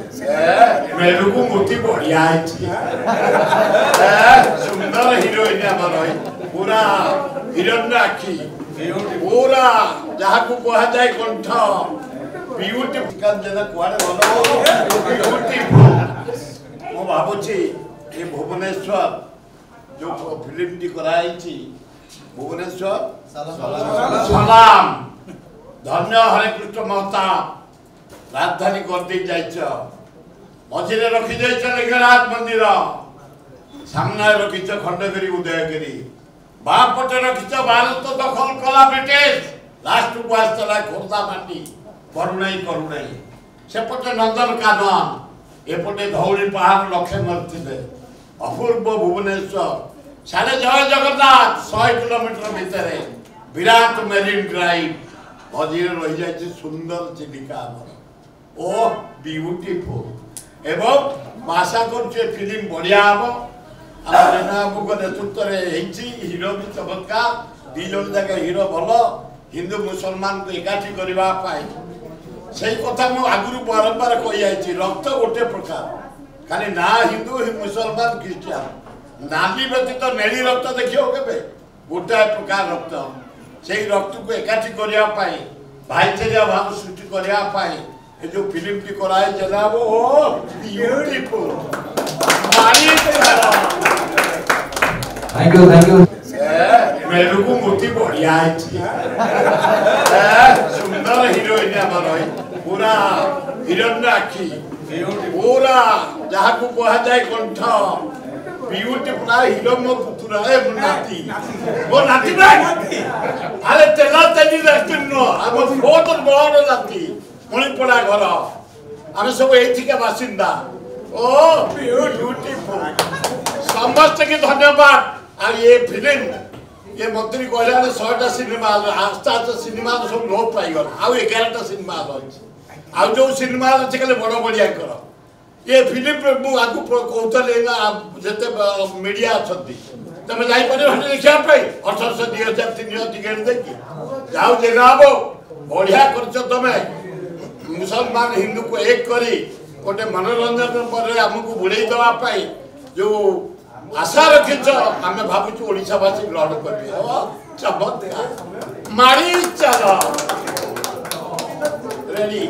मेरू को मूर्ति बढ़िया है सुंदर हीरोइन आमर पूरा हिरण्य आखि पूरा जहाँ को कह जाए कंठ ब्यूटीफुल जेना कुआडे भलो ब्यूटीफुल मो भाबुची ये भुवनेश्वर जो फिल्म टी कराई छी भुवनेश्वर सलाम धन्य हरे कृष्ण महताब राजधानी कर दे जाइछ मझिरे रखी जाइछ लिंगराज मंदिर सामने रखीछ खंडगिरी उदयगिरी बापटे रखीछ भारत दखल कला ब्रिटिश लास्ट को आसला खोर्धा माटी करुणाई करुणाई सेपटे नंदनकानन एपटे धौली पहाड़ लक्ष्य मरथिले अपूर्व भुवनेश्वर साढ़े जय जगन्नाथ 100 किलोमीटर भितर विराट मेरीन ड्राइव मझिरे रही जाइए सुंदर चिलिका ओ ब्यूटीफुल एवं आशा कर फिल्म बढ़िया हम बाबू नेतृत्व हिरो भी चमत्कार दी जन जाक हिरो भल हिंदू मुसलमान को एकाठी करने से कथा मु आगुरी बारंबार कही आई रक्त गोटे प्रकार खाली ना हिंदू मुसलमान ख्रीस्टियान नाली व्यतीत नेली रक्त देखियो केबे गोटाए प्रकार रक्त से रक्त को एकाठी करने भाईचारा भाव सृष्टि करने ये जो फिल्म टी कराए जनाब ओ ब्यूटीफुल थैंक यू मेरू को मूर्ति बढ़िया है सुंदर हीरोइन आमर पूरा हिरण्य आखि पूरा जहाँ को कह जाए कंठ ब्यूटीफुल हीरो मो पुतुरा ए नाती वो नाती भाई अरे तेला तेजी रखती नो हम बहुत बड़ नाती मणिपड़ा घर आम सब ये बासिंदा ओ ब्यूटीफुल समस्त के धन्यवाद आ ये फिल्म ये मंत्री कहला 100टा सिनेमा आस्ते आस्ते सिनेमा सब लोप पाइगल आउ 11टा सिनेमा आ जो सिनेमा अच्छे कले बड़ बढ़िया कर ये फिल्म मु आगु कहते जिते मीडिया अच्छा तुम जापर देखा 1800 2000 3000 टिकेट देखी जाओ जनाब बढ़िया कर तुम मुसलमान हिंदू को एक करी गोटे मनोरंजन पर आमको बुड़े देवाई जो आशा रखीच आम भावुँ ओडावासी ग्रहण करेंगे चमत्कार मारी चल रेडी